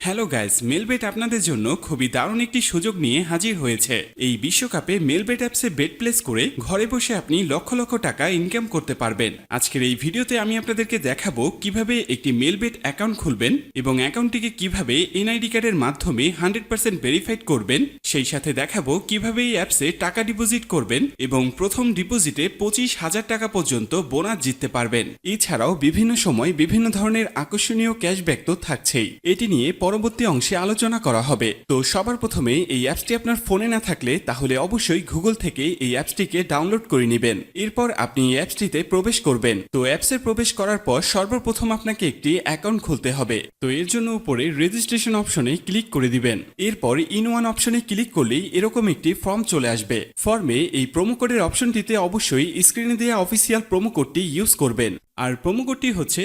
Hello guys, Melbet আপনাদের জন্য খুবই দারুণ একটি সুযোগ নিয়ে হাজির হয়েছে। এই বিশ্বকাপে মেলবেট অ্যাপসে বেট প্লেস করে ঘরে বসে আপনি লক্ষ লক্ষ টাকা ইনকাম করতে পারবেন। আজকের এই ভিডিওতে আমি আপনাদেরকে দেখাবো কিভাবে একটি মেলবেট অ্যাকাউন্ট খুলবেন এবং অ্যাকাউন্টটিকে কিভাবে এনআইডি কার্ডের মাধ্যমে 100% ভেরিফাইড করবেন। সেই সাথে দেখাবো কিভাবে এই অ্যাপসে টাকা ডিপোজিট করবেন এবং প্রথম ডিপোজিটে 25,000 টাকা পর্যন্ত বোনাস জিততে পারবেন। এছাড়াও বিভিন্ন সময় বিভিন্ন ধরনের আকর্ষণীয় ক্যাশব্যাক তো থাকছেই। এটি নিয়ে পরবর্তী অংশে আলোচনা করা হবে। তো সবার প্রথমে এই অ্যাপসটি আপনার ফোনে না থাকলে তাহলে অবশ্যই গুগল থেকে এই অ্যাপসটিকে ডাউনলোড করে নেবেন। এরপর আপনি এই অ্যাপসটিতে প্রবেশ করবেন। তো অ্যাপসে প্রবেশ করার পর সর্বপ্রথম আপনাকে একটি অ্যাকাউন্ট খুলতে হবে। তো এর জন্য উপরে রেজিস্ট্রেশন অপশনে ক্লিক করে দিবেন। এরপর ইন ওয়ান অপশনে ক্লিক করলেই এরকম একটি ফর্ম চলে আসবে। ফর্মে এই প্রোমো কোডের অপশনটিতে অবশ্যই স্ক্রিনে দেওয়া অফিসিয়াল প্রোমো কোডটি ইউজ করবেন। আর প্রোমো কোডটি হচ্ছে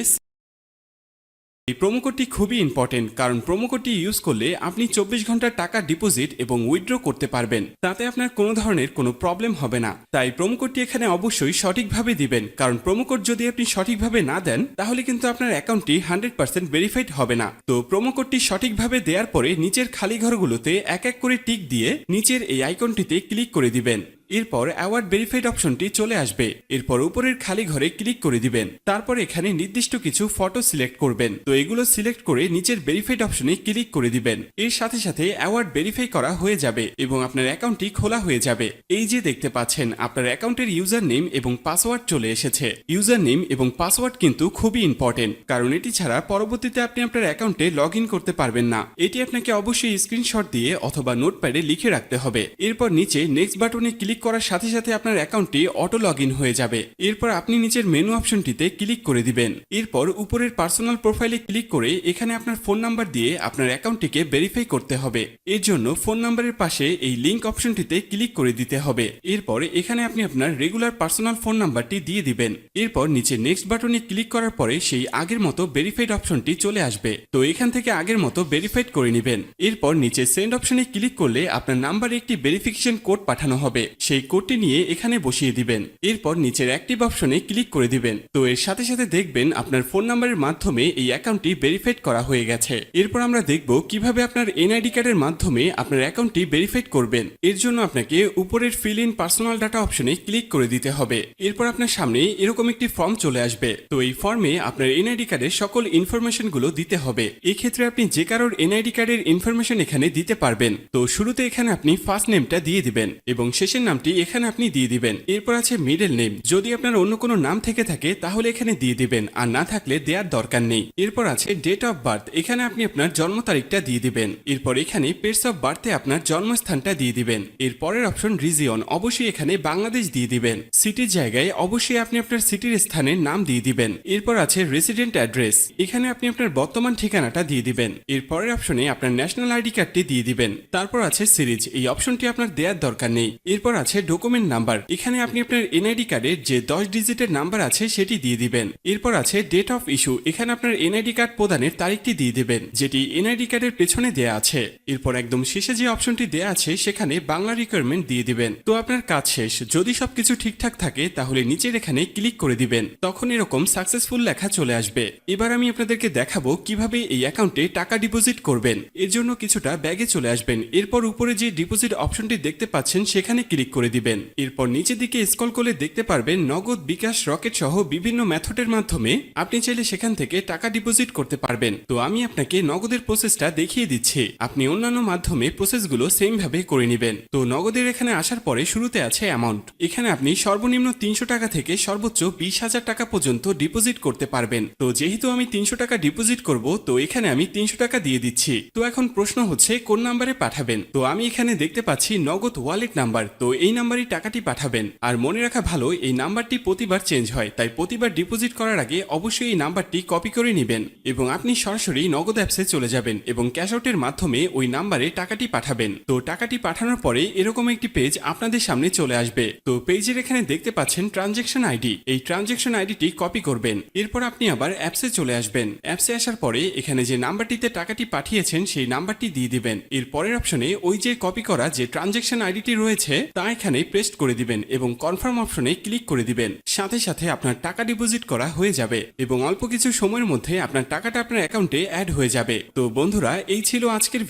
এই প্রোমো কোডটি খুবই ইম্পর্টেন্ট, কারণ প্রোমো কোডটি ইউজ করলে আপনি 24 ঘন্টার টাকা ডিপোজিট এবং উইথড্র করতে পারবেন। তাতে আপনার কোনো ধরনের কোনো প্রবলেম হবে না। তাই প্রোমো কোডটি এখানে অবশ্যই সঠিকভাবে দিবেন, কারণ প্রোমো কোড যদি আপনি সঠিকভাবে না দেন তাহলে কিন্তু আপনার অ্যাকাউন্টটি 100% ভেরিফাইড হবে না। তো প্রোমো কোডটি সঠিকভাবে দেওয়ার পরে নিচের খালি ঘরগুলোতে এক এক করে টিক দিয়ে নিচের এই আইকনটিতে ক্লিক করে দিবেন। এরপর অ্যাওয়ার্ড ভেরিফাইড অপশনটি চলে আসবে। এরপর উপরের খালি ঘরে ক্লিক করে দিবেন। তারপর এখানে নির্দিষ্ট কিছু ফটো সিলেক্ট করবেন। তো এগুলো সিলেক্ট করে নিচের ভেরিফাইড অপশনে ক্লিক করে দিবেন। এর সাথে সাথে অ্যাওয়ার্ড ভেরিফাই করা হয়ে যাবে এবং আপনার অ্যাকাউন্টটি খোলা হয়ে যাবে। এই যে দেখতে পাচ্ছেন আপনার অ্যাকাউন্টের ইউজার নেম এবং পাসওয়ার্ড চলে এসেছে। ইউজার নেম এবং পাসওয়ার্ড কিন্তু খুবই ইম্পর্টেন্ট, কারণ এটি ছাড়া পরবর্তীতে আপনি আপনার অ্যাকাউন্টে লগ ইন করতে পারবেন না। এটি আপনাকে অবশ্যই স্ক্রিনশট দিয়ে অথবা নোটপ্যাডে লিখে রাখতে হবে। এরপর নিচে নেক্সট বাটনে ক্লিক করার সাথে সাথে আপনার অ্যাকাউন্টটি অটো লগ ইন হয়ে যাবে। এরপর আপনি নিচের মেনু অপশনটিতে ক্লিক করে দিবেন। এরপর উপরের পার্সোনাল প্রোফাইলে ক্লিক করে এখানে আপনার ফোন নাম্বার দিয়ে আপনার অ্যাকাউন্টটিকে ভেরিফাই করতে হবে। এর জন্য ফোন নাম্বারের পাশে এই লিংক অপশনটিতে ক্লিক করে দিতে হবে। এরপর এখানে আপনি আপনার রেগুলার পার্সোনাল ফোন নাম্বারটি দিয়ে দিবেন। এরপর নিচে নেক্সট বাটনে ক্লিক করার পরে সেই আগের মতো ভেরিফাইড অপশনটি চলে আসবে। তো এখান থেকে আগের মতো ভেরিফাইড করে নেবেন। এরপর নিচে সেন্ড অপশনে ক্লিক করলে আপনার নাম্বারে একটি ভেরিফিকেশন কোড পাঠানো হবে। সেই কোডটি নিয়ে এখানে বসিয়ে দিবেন। এরপর নিচের অ্যাক্টিভ অপশনে ক্লিক করে দিবেন। তো এর সাথে সাথে দেখবেন আপনার ফোন নাম্বারের মাধ্যমে এই অ্যাকাউন্টটি ভেরিফাইড করা হয়ে গেছে। এরপর আমরা দেখব কিভাবে আপনার এনআইডি কার্ডের মাধ্যমে আপনার অ্যাকাউন্টটি ভেরিফাইড করবেন। এর জন্য আপনাকে উপরের ফিল ইন পার্সোনাল ডাটা অপশনে ক্লিক করে দিতে হবে। এরপর আপনার সামনে এরকম একটি ফর্ম চলে আসবে। তো এই ফর্মে আপনার এনআইডি কার্ডের সকল ইনফরমেশন গুলো দিতে হবে। এই ক্ষেত্রে আপনি যে কারোর এনআইডি কার্ডের ইনফরমেশন এখানে দিতে পারবেন। তো শুরুতে এখানে আপনি ফার্স্ট নেমটা দিয়ে দিবেন এবং শেষের নামটি এখানে আপনি দিয়ে দিবেন। এরপর আছে মিডল নেম, যদি আপনার অন্য কোনো নাম থেকে থাকে তাহলে এখানে দিয়ে দিবেন, আর না থাকলে দেওয়ার দরকার নেই। এরপর আছে ডেট অফ বার্থ, এখানে আপনি আপনার জন্ম তারিখটা দিয়ে দিবেন। এরপর এখানে প্লেস অফ বার্থে আপনার জন্মস্থানটা দিয়ে দিবেন। এর পরের অপশন রিজিয়ন, অবশ্যই এখানে বাংলাদেশ দিয়ে দিবেন। সিটির জায়গায় অবশ্যই আপনি আপনার সিটির স্থানের নাম দিয়ে দিবেন। এরপর আছে রেসিডেন্ট অ্যাড্রেস, এখানে আপনি আপনার বর্তমান ঠিকানাটা দিয়ে দিবেন। এর পরের অপশনে আপনার ন্যাশনাল আইডি কার্ডটি দিয়ে দিবেন। তারপর আছে সিরিজ, এই অপশনটি আপনার দেওয়ার দরকার নেই। এরপর আছে ডকুমেন্ট নাম্বার, এখানে আপনি আপনার এনআইডি কার্ডের যে 10 ডিজিটের নাম্বার আছে সেটি দিয়ে দিবেন। এরপর আছে ডেট অফ ইস্যু, এখানে আপনার এনআইডি কার্ড প্রদানের তারিখটি দিয়ে দিবেন, যেটি এনআইডি কার্ডের পেছনে দেয়া আছে। এরপর একদম শেষে যে অপশনটি দেয়া আছে সেখানে বাংলা রিকোয়ারমেন্ট দিয়ে দিবেন। তো আপনার কাজ শেষ। যদি সবকিছু ঠিকঠাক থাকে তাহলে নিচের এখানে ক্লিক করে দিবেন। তখন এরকম সাকসেসফুল লেখা চলে আসবে। এবার আমি আপনাদেরকে দেখাবো কিভাবে এই অ্যাকাউন্টে টাকা ডিপোজিট করবেন। এর জন্য কিছুটা ব্যাগে চলে আসবেন। এরপর উপরে যে ডিপোজিট অপশনটি দেখতে পাচ্ছেন সেখানে ক্লিক করে দিবেন। এরপর নিচের দিকে স্ক্রল করলে দেখতে পারবেন নগদ, বিকাশ, রকেট সহ বিভিন্ন মেথডের মাধ্যমে আপনি চাইলে সেখান থেকে টাকা ডিপোজিট করতে পারবেন। তো আমি আপনাকে নগদের প্রসেসটা দেখিয়ে দিচ্ছি, আপনি অন্যান্য মাধ্যমে প্রসেসগুলো সেম ভাবে করে নেবেন। তো নগদের এখানে আসার পরে শুরুতে আছে অ্যামাউন্ট, এখানে আপনি সর্বনিম্ন 300 টাকা থেকে সর্বোচ্চ 20,000 টাকা পর্যন্ত ডিপোজিট করতে পারবেন। তো যেহেতু আমি 300 টাকা ডিপোজিট করব, তো এখানে আমি 300 টাকা দিয়ে দিচ্ছি। তো এখন প্রশ্ন হচ্ছে কোন নাম্বারে পাঠাবেন। তো আমি এখানে দেখতে পাচ্ছি নগদ ওয়ালেট নাম্বার, তো এই নাম্বারই টাকাটি পাঠাবেন। আর মনে রাখা ভালো, এই নাম্বারটি প্রতিবার চেঞ্জ হয়, তাই প্রতিবার ডিপোজিট করার আগে অবশ্যই এই নাম্বারটি কপি করে নেবেন এবং আপনি সরাসরি নগদ অ্যাপসে চলে যাবেন এবং ক্যাশ আউটের মাধ্যমে ওই নাম্বারে টাকাটি পাঠাবেন। তো টাকাটি পাঠানোর পরে এরকম একটি পেজ আপনাদের সামনে চলে আসবে। তো পেজের এখানে দেখতে পাচ্ছেন ট্রানজ্যাকশন আইডি, এই ট্রানজ্যাকশন আইডিটি কপি করবেন। এরপর আপনি আবার অ্যাপসে চলে আসবেন। অ্যাপসে আসার পরে এখানে যে নাম্বারটিতে টাকাটি পাঠিয়েছেন সেই নাম্বারটি দিয়ে দিবেন। এর পরের অপশনে ওই যে কপি করা যে ট্রানজ্যাকশন আইডিটি রয়েছে তা এখানে পেস্ট করে দিবেন এবং কনফার্ম অপশনে ক্লিক করে দিবেন। সাথে সাথে আপনার টাকা ডিপোজিট করা হয়ে যাবে এবং অল্প কিছু সময়ের মধ্যে আপনার টাকাটা আপনার অ্যাকাউন্টে অ্যাড হয়ে যাবে। তো বন্ধুরা, এই ছিল আজকের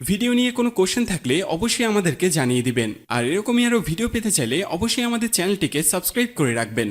ভিডিও নিয়ে কোনো কোশ্চেন থাকলে অবশ্যই আমাদেরকে জানিয়ে দিবেন। আর এরকমই আরো ভিডিও পেতে চাইলে অবশ্যই আমাদের চ্যানেলটিকে সাবস্ক্রাইব করে রাখবেন।